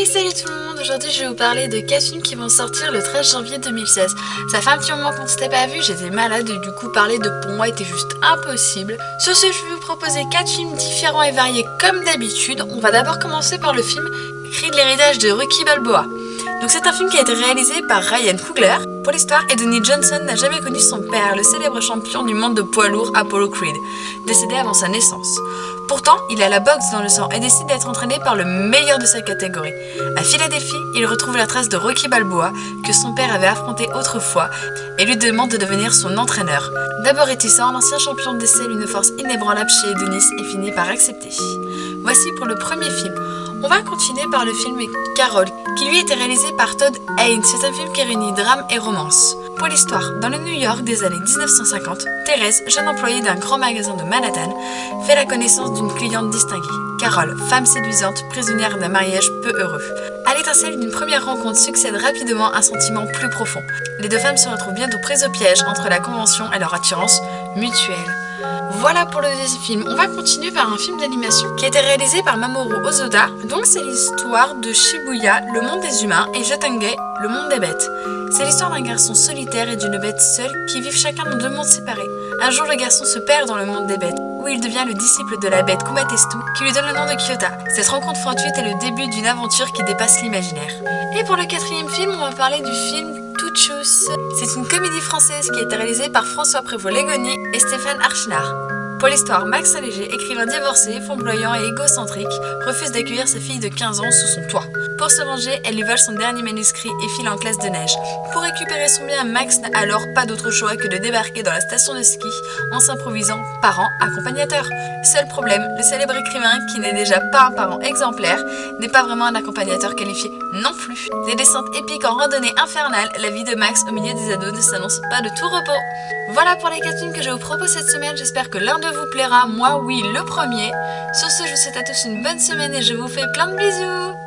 Hey, salut tout le monde. Aujourd'hui je vais vous parler de 4 films qui vont sortir le 13 janvier 2016. Ça fait un petit moment qu'on s'était pas vu, j'étais malade et du coup parler de pour moi était juste impossible. Sur ce, je vais vous proposer 4 films différents et variés comme d'habitude. On va d'abord commencer par le film Cri de l'héritage de Rocky Balboa. Donc c'est un film qui a été réalisé par Ryan Coogler. Pour l'histoire, Eddie Johnson n'a jamais connu son père, le célèbre champion du monde de poids lourd Apollo Creed, décédé avant sa naissance. Pourtant, il a la boxe dans le sang et décide d'être entraîné par le meilleur de sa catégorie. À Philadelphie, il retrouve la trace de Rocky Balboa, que son père avait affronté autrefois, et lui demande de devenir son entraîneur. D'abord réticent, l'ancien champion décèle une force inébranlable chez Adonis et finit par accepter. Voici pour le premier film. On va continuer par le film Carol, qui lui a été réalisé par Todd Haynes. C'est un film qui réunit drame et romance. Pour l'histoire, dans le New York des années 1950, Thérèse, jeune employée d'un grand magasin de Manhattan, fait la connaissance d'une cliente distinguée. Carol, femme séduisante, prisonnière d'un mariage peu heureux. À l'étincelle d'une première rencontre succède rapidement un sentiment plus profond. Les deux femmes se retrouvent bientôt prises au piège entre la convention et leur attirance mutuelle. Voilà pour le deuxième film. On va continuer par un film d'animation qui a été réalisé par Mamoru Hosoda. Donc c'est l'histoire de Shibuya, le monde des humains, et Jotange, le monde des bêtes. C'est l'histoire d'un garçon solitaire et d'une bête seule qui vivent chacun dans deux mondes séparés. Un jour, le garçon se perd dans le monde des bêtes, où il devient le disciple de la bête Kumatestu, qui lui donne le nom de Kyota. Cette rencontre fortuite est le début d'une aventure qui dépasse l'imaginaire. Et pour le quatrième film, on va parler du film Touchous. C'est une comédie française qui a été réalisée par François Prévost-Légoni et Stéphane Archinard. Pour l'histoire, Max Alléger, écrivain divorcé, flamboyant et égocentrique, refuse d'accueillir sa fille de 15 ans sous son toit. Pour se venger, elle lui vole son dernier manuscrit et file en classe de neige. Pour récupérer son bien, Max n'a alors pas d'autre choix que de débarquer dans la station de ski en s'improvisant parent accompagnateur. Seul problème, le célèbre écrivain, qui n'est déjà pas un parent exemplaire, n'est pas vraiment un accompagnateur qualifié non plus. Des descentes épiques en randonnée infernale, la vie de Max au milieu des ados ne s'annonce pas de tout repos. Voilà pour les 4 films que je vous propose cette semaine, j'espère que l'un de vous plaira, moi oui, le premier. Sur ce, je vous souhaite à tous une bonne semaine et je vous fais plein de bisous.